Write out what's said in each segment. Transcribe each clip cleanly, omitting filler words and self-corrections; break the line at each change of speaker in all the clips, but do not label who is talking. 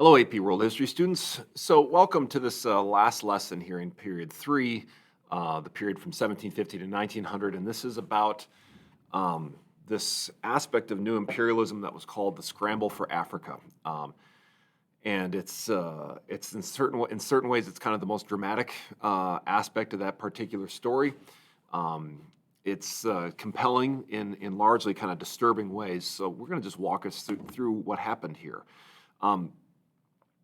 Hello, AP World History students. So, welcome to this last lesson here in period three, the period from 1750 to 1900. And this is about this aspect of new imperialism that was called the Scramble for Africa. And it's in certain ways, it's kind of the most dramatic aspect of that particular story. It's compelling in largely kind of disturbing ways. So, we're going to just walk us through what happened here.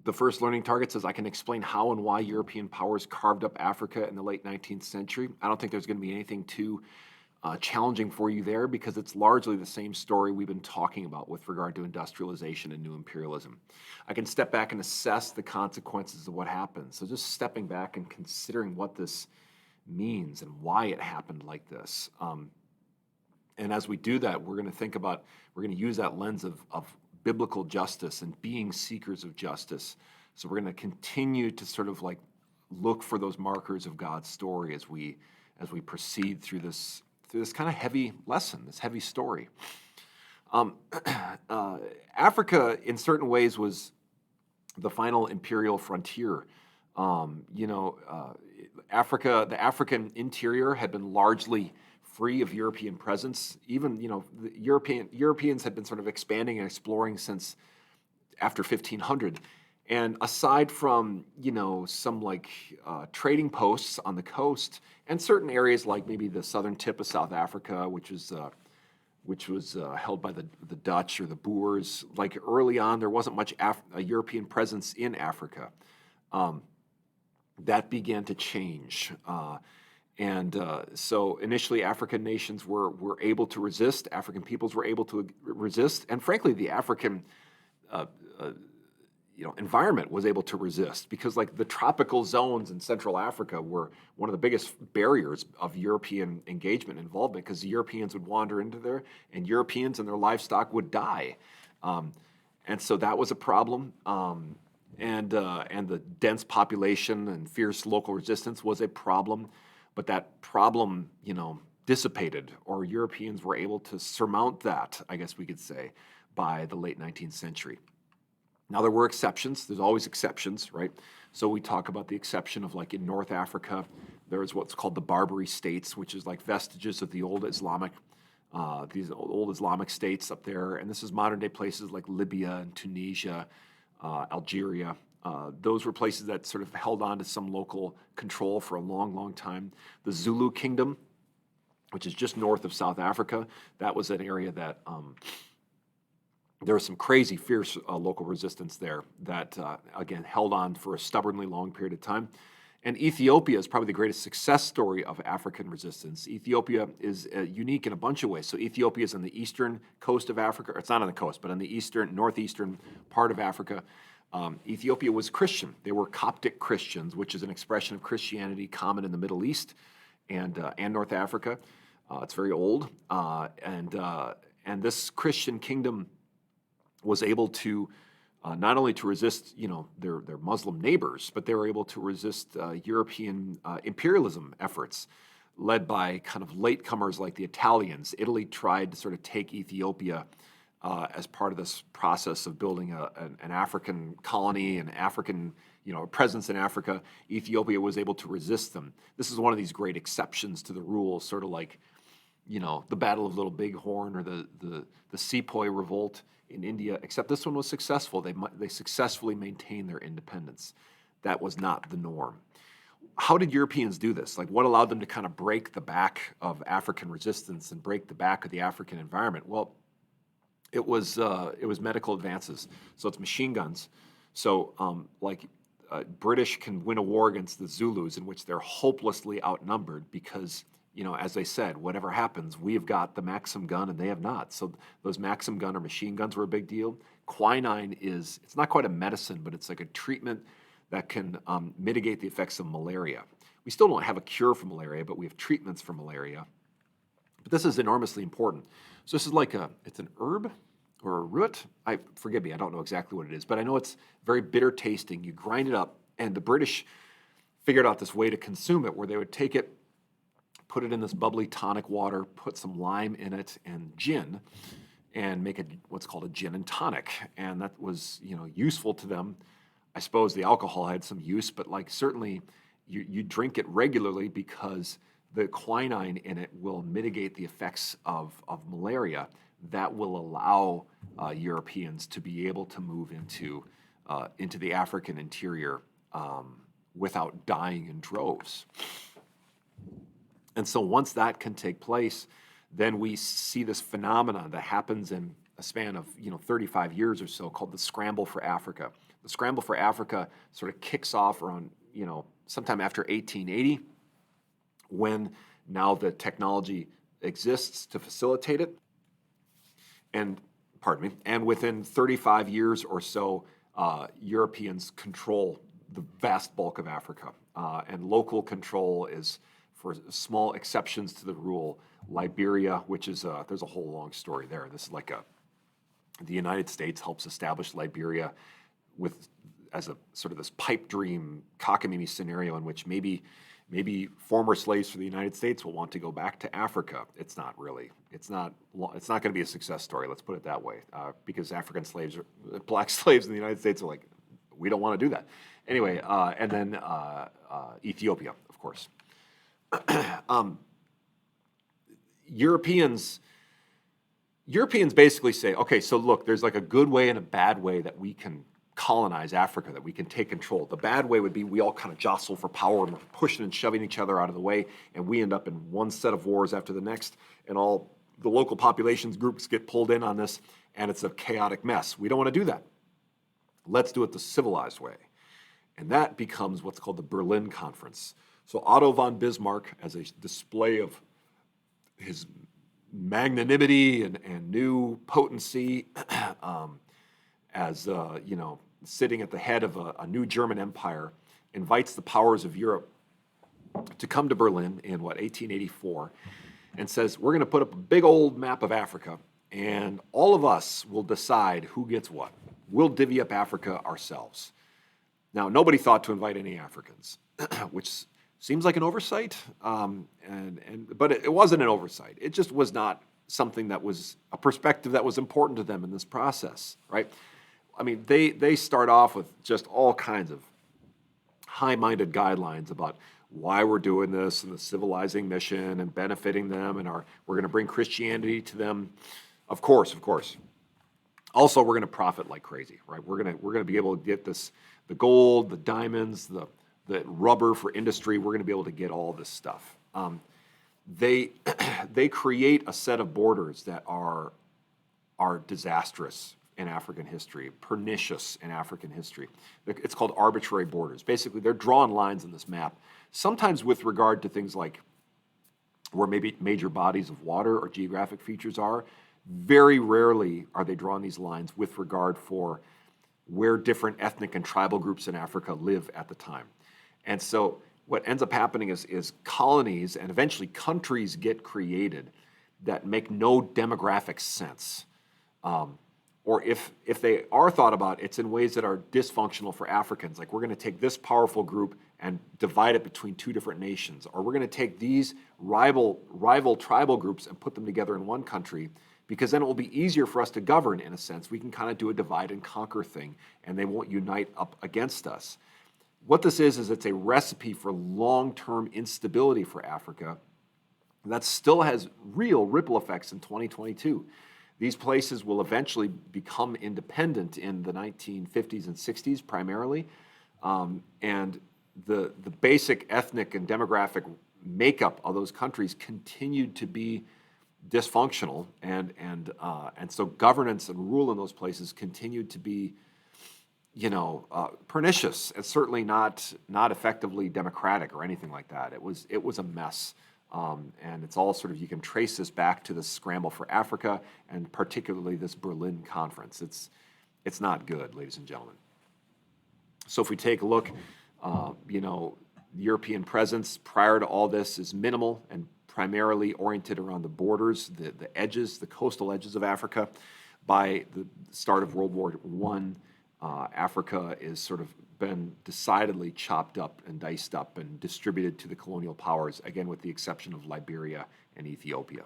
The first learning target says I can explain how and why European powers carved up Africa in the late 19th century. I don't think there's going to be anything too challenging for you there because it's largely the same story we've been talking about with regard to industrialization and new imperialism. I can step back and assess the consequences of what happened. So just stepping back and considering what this means and why it happened like this. And as we do that, we're going to use that lens of biblical justice and being seekers of justice. So we're going to continue to sort of like look for those markers of God's story as we proceed through this kind of heavy lesson, this heavy story. Africa, in certain ways, was the final imperial frontier. Africa, the African interior had been largely free of European presence. Even, the Europeans had been sort of expanding and exploring since after 1500. And aside from, some trading posts on the coast and certain areas like maybe the southern tip of South Africa, which was held by the Dutch or the Boers, like early on, there wasn't much European presence in Africa. That began to change. So initially, African nations were able to resist. African peoples were able to resist, and frankly, the African environment was able to resist because, like, the tropical zones in Central Africa were one of the biggest barriers of European engagement and involvement because the Europeans would wander into there, and Europeans and their livestock would die, and so that was a problem. And the dense population and fierce local resistance was a problem. But that problem, dissipated, or Europeans were able to surmount that, I guess we could say, by the late 19th century. Now, there were exceptions. There's always exceptions, right? So we talk about the exception of, like, in North Africa, there's what's called the Barbary states, which is like vestiges of the old Islamic, these old Islamic states up there. And this is modern-day places like Libya and Tunisia, Algeria. Those were places that sort of held on to some local control for a long, long time. The Zulu Kingdom, which is just north of South Africa, that was an area that there was some crazy, fierce local resistance there that, again, held on for a stubbornly long period of time. And Ethiopia is probably the greatest success story of African resistance. Ethiopia is unique in a bunch of ways. So Ethiopia is on the eastern coast of Africa. Or it's not on the coast, but on the northeastern part of Africa. Ethiopia was Christian. They were Coptic Christians, which is an expression of Christianity common in the Middle East and North Africa. It's very old, and this Christian kingdom was able to not only to resist, their Muslim neighbors, but they were able to resist European imperialism efforts led by kind of latecomers like the Italians. Italy tried to sort of take Ethiopia as part of this process of building an African colony, an African, presence in Africa. Ethiopia was able to resist them. This is one of these great exceptions to the rule, sort of like, the Battle of Little Bighorn or the Sepoy Revolt in India, except this one was successful. They successfully maintained their independence. That was not the norm. How did Europeans do this? Like, what allowed them to kind of break the back of African resistance and break the back of the African environment? Well, it was medical advances. So it's machine guns. So British can win a war against the Zulus in which they're hopelessly outnumbered because, as they said, whatever happens, we have got the Maxim gun and they have not. So those Maxim gun or machine guns were a big deal. Quinine it's not quite a medicine, but it's like a treatment that can mitigate the effects of malaria. We still don't have a cure for malaria, but we have treatments for malaria. But this is enormously important. So this is like it's an herb or a root. Forgive me, I don't know exactly what it is, but I know it's very bitter tasting. You grind it up, and the British figured out this way to consume it where they would take it, put it in this bubbly tonic water, put some lime in it and gin, and make what's called a gin and tonic, and that was useful to them. I suppose the alcohol had some use, but like certainly you drink it regularly because the quinine in it will mitigate the effects of malaria. That will allow Europeans to be able to move into the African interior without dying in droves. And so once that can take place, then we see this phenomenon that happens in a span of 35 years or so called the Scramble for Africa. The Scramble for Africa sort of kicks off around sometime after 1880, when now the technology exists to facilitate it. And within 35 years or so, Europeans control the vast bulk of Africa, and local control is, for small exceptions to the rule, Liberia, which is there's a whole long story there. This is like the United States helps establish Liberia as a sort of this pipe dream cockamamie scenario in which maybe former slaves for the United States will want to go back to Africa. It's not really. It's not going to be a success story. Let's put it that way, because black slaves in the United States are like, we don't want to do that. Anyway, and then Ethiopia, of course. Europeans basically say, okay, so look, there's like a good way and a bad way that we can colonize Africa, that we can take control. The bad way would be we all kind of jostle for power and we're pushing and shoving each other out of the way, and we end up in one set of wars after the next, and all the local populations groups get pulled in on this, and it's a chaotic mess. We don't want to do that. Let's do it the civilized way. And that becomes what's called the Berlin Conference. So Otto von Bismarck, as a display of his magnanimity and new potency, sitting at the head of a new German empire, invites the powers of Europe to come to Berlin in 1884, and says, we're going to put up a big old map of Africa, and all of us will decide who gets what. We'll divvy up Africa ourselves. Now, nobody thought to invite any Africans, which seems like an oversight, but it wasn't an oversight. It just was not something that was a perspective that was important to them in this process, right? I mean, they start off with just all kinds of high-minded guidelines about why we're doing this and the civilizing mission and benefiting them, and we're going to bring Christianity to them. Of course. Also, we're going to profit like crazy, right? We're going to be able to get the gold, the diamonds, the rubber for industry. We're going to be able to get all this stuff. They create a set of borders that are disastrous in African history, pernicious in African history. It's called arbitrary borders. Basically, they're drawn lines in this map, sometimes with regard to things like where maybe major bodies of water or geographic features are. Very rarely are they drawing these lines with regard for where different ethnic and tribal groups in Africa live at the time. And so what ends up happening is colonies and eventually countries get created that make no demographic sense. Or if they are thought about, it's in ways that are dysfunctional for Africans. Like, we're going to take this powerful group and divide it between two different nations. Or we're going to take these rival tribal groups and put them together in one country, because then it will be easier for us to govern, in a sense. We can kind of do a divide and conquer thing, and they won't unite up against us. What this is it's a recipe for long-term instability for Africa that still has real ripple effects in 2022. These places will eventually become independent in the 1950s and 60s primarily, and the basic ethnic and demographic makeup of those countries continued to be dysfunctional, and so governance and rule in those places continued to be, pernicious. It's certainly not effectively democratic or anything like that. It was a mess. And it's all sort of, you can trace this back to the Scramble for Africa, and particularly this Berlin Conference. It's not good, ladies and gentlemen. So if we take a look, European presence prior to all this is minimal and primarily oriented around the borders, the edges, the coastal edges of Africa. By the start of World War I, Africa is sort of been decidedly chopped up and diced up and distributed to the colonial powers, again with the exception of Liberia and Ethiopia.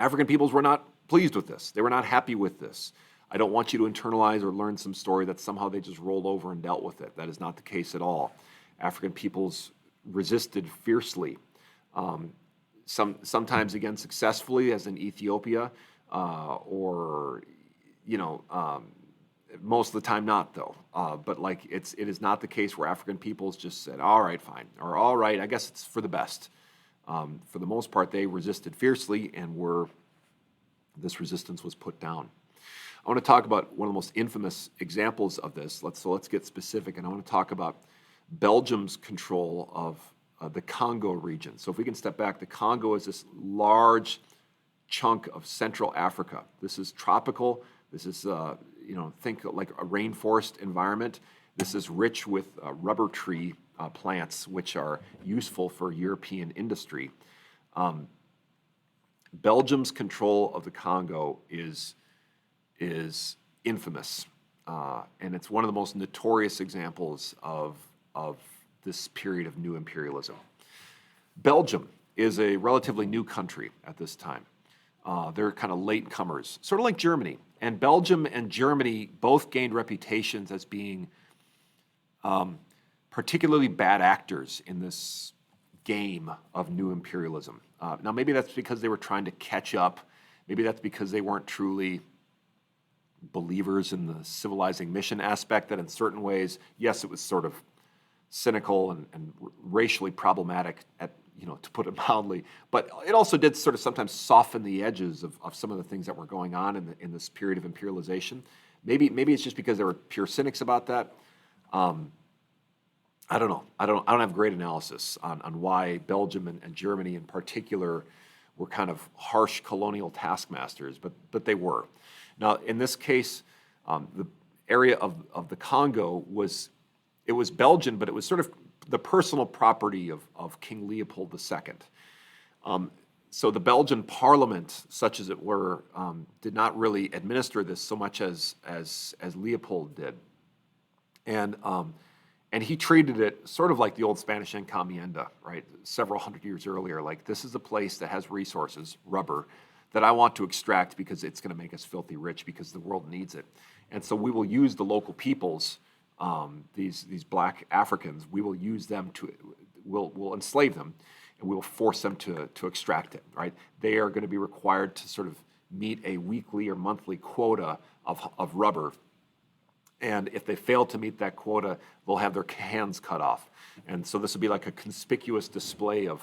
African peoples were not pleased with this. They were not happy with this. I don't want you to internalize or learn some story that somehow they just rolled over and dealt with it. That is not the case at all. African peoples resisted fiercely, sometimes again successfully, as in Ethiopia, or most of the time not, though. But like it is not the case where African peoples just said, "All right, fine," or "All right, I guess it's for the best." For the most part, they resisted fiercely, and this resistance was put down. I want to talk about one of the most infamous examples of this. Let's get specific, and I want to talk about Belgium's control of the Congo region. So if we can step back, the Congo is this large chunk of Central Africa. This is tropical. This is, think like a rainforest environment. This is rich with rubber tree plants, which are useful for European industry. Belgium's control of the Congo is infamous, and it's one of the most notorious examples of this period of new imperialism. Belgium is a relatively new country at this time. They're kind of latecomers, sort of like Germany. And Belgium and Germany both gained reputations as being particularly bad actors in this game of new imperialism. Now, maybe that's because they were trying to catch up. Maybe that's because they weren't truly believers in the civilizing mission aspect, that in certain ways, yes, it was sort of cynical and racially problematic, to put it mildly, but it also did sort of sometimes soften the edges of some of the things that were going on in this period of imperialization. Maybe it's just because they were pure cynics about that. I don't know. I don't have great analysis on why Belgium and Germany in particular were kind of harsh colonial taskmasters, but they were. Now, in this case, the area of the Congo was Belgian, but it was sort of the personal property of King Leopold II. So the Belgian parliament, such as it were, did not really administer this so much as Leopold did. And he treated it sort of like the old Spanish encomienda, right? Several hundred years earlier, like this is a place that has resources, rubber, that I want to extract because it's going to make us filthy rich because the world needs it. And so we will use the local peoples, these black Africans, we will use them we'll enslave them, and we will force them to extract it, right? They are going to be required to sort of meet a weekly or monthly quota of rubber. And if they fail to meet that quota, they'll have their hands cut off. And so this will be like a conspicuous display of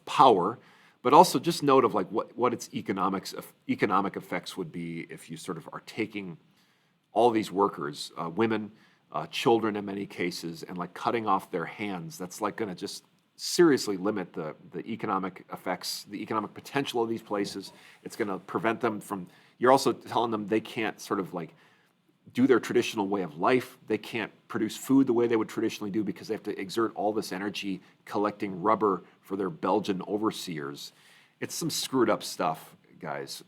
power, but also just note of like what its economic effects would be if you sort of are taking all these workers, women, children in many cases, and like cutting off their hands. That's like going to just seriously limit the economic effects, the economic potential of these places. It's going to prevent them from, you're also telling them they can't sort of like do their traditional way of life. They can't produce food the way they would traditionally do because they have to exert all this energy collecting rubber for their Belgian overseers. It's some screwed up stuff, guys.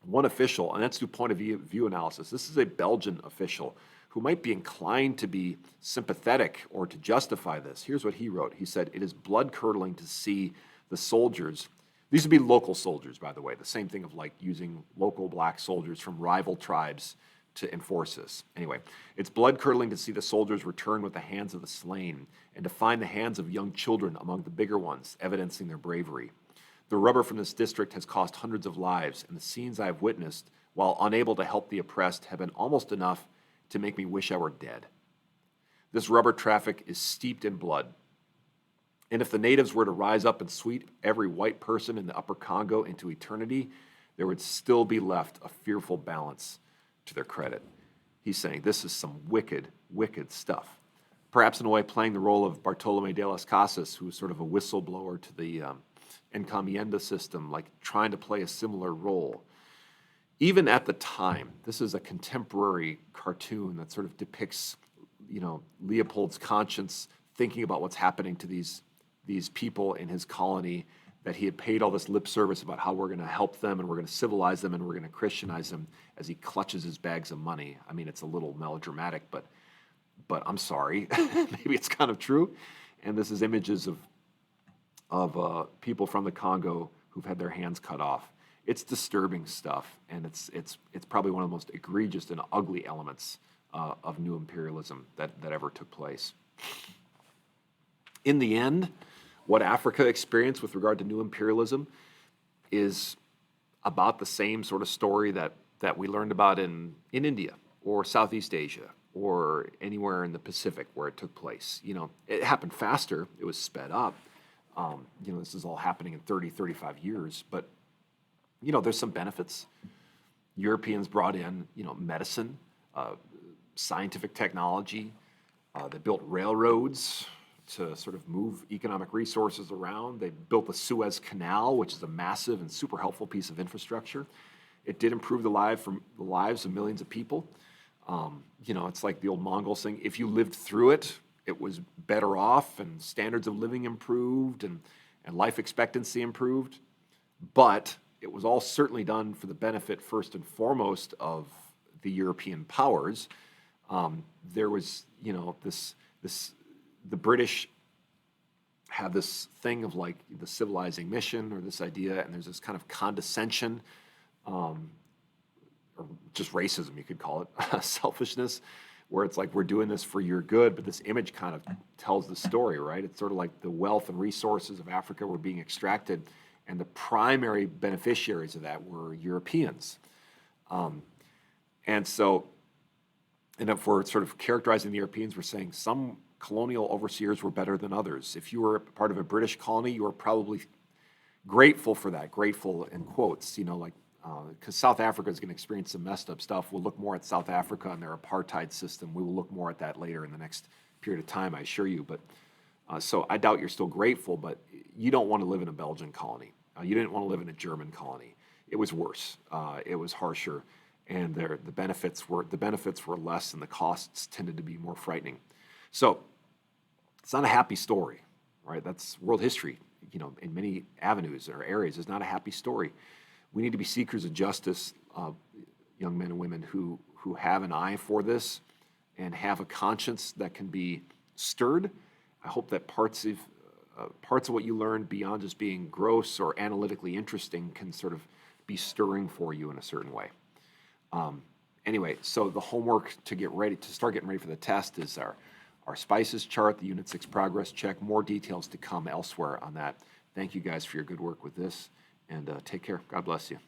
One official, and that's through point of view analysis, this is a Belgian official who might be inclined to be sympathetic or to justify this. Here's what he wrote. He said, "It is blood-curdling to see the soldiers." These would be local soldiers, by the way, the same thing of like using local black soldiers from rival tribes to enforce this. Anyway, it's blood-curdling to see the soldiers return with the hands of the slain and to find the hands of young children among the bigger ones, evidencing their bravery. The rubber from this district has cost hundreds of lives, and the scenes I have witnessed, while unable to help the oppressed, have been almost enough to make me wish I were dead. This rubber traffic is steeped in blood. And if the natives were to rise up and sweep every white person in the Upper Congo into eternity, there would still be left a fearful balance to their credit. He's saying this is some wicked, wicked stuff. Perhaps in a way playing the role of Bartolome de las Casas, who was sort of a whistleblower to the encomienda system, like trying to play a similar role. Even at the time, this is a contemporary cartoon that sort of depicts, Leopold's conscience thinking about what's happening to these people in his colony, that he had paid all this lip service about how we're going to help them and we're going to civilize them and we're going to Christianize them as he clutches his bags of money. I mean, it's a little melodramatic, but I'm sorry. Maybe it's kind of true. And this is images of people from the Congo who've had their hands cut off. It's disturbing stuff, and it's probably one of the most egregious and ugly elements of new imperialism that ever took place. In the end, what Africa experienced with regard to new imperialism is about the same sort of story that we learned about in India or Southeast Asia or anywhere in the Pacific where it took place. It happened faster. It was sped up. This is all happening in 30, 35 years, but there's some benefits. Europeans brought in, medicine, scientific technology. They built railroads to sort of move economic resources around. They built the Suez Canal, which is a massive and super helpful piece of infrastructure. It did improve the lives of millions of people. It's like the old Mongol saying, if you lived through it, it was better off, and standards of living improved, and life expectancy improved. But it was all certainly done for the benefit, first and foremost, of the European powers. There was, the British have this thing of like the civilizing mission, or this idea, and there's this kind of condescension, or just racism, you could call it, selfishness, where it's like we're doing this for your good, but this image kind of tells the story, right? It's sort of like the wealth and resources of Africa were being extracted, and the primary beneficiaries of that were Europeans. And if we're sort of characterizing the Europeans, we're saying some colonial overseers were better than others. If you were part of a British colony, you were probably grateful for that, grateful in quotes, because South Africa is going to experience some messed up stuff. We'll look more at South Africa and their apartheid system. We will look more at that later in the next period of time, I assure you. But so I doubt you're still grateful, but you don't want to live in a Belgian colony. You didn't want to live in a German colony. It was worse. It was harsher, and the benefits were less, and the costs tended to be more frightening. So it's not a happy story, right? That's world history. In many avenues or areas, is not a happy story. We need to be seekers of justice, young men and women who have an eye for this and have a conscience that can be stirred. I hope that parts of what you learned, beyond just being gross or analytically interesting, can sort of be stirring for you in a certain way. Anyway, so the homework to start getting ready for the test is our spices chart, the Unit 6 progress check. More details to come elsewhere on that. Thank you guys for your good work with this, and take care. God bless you.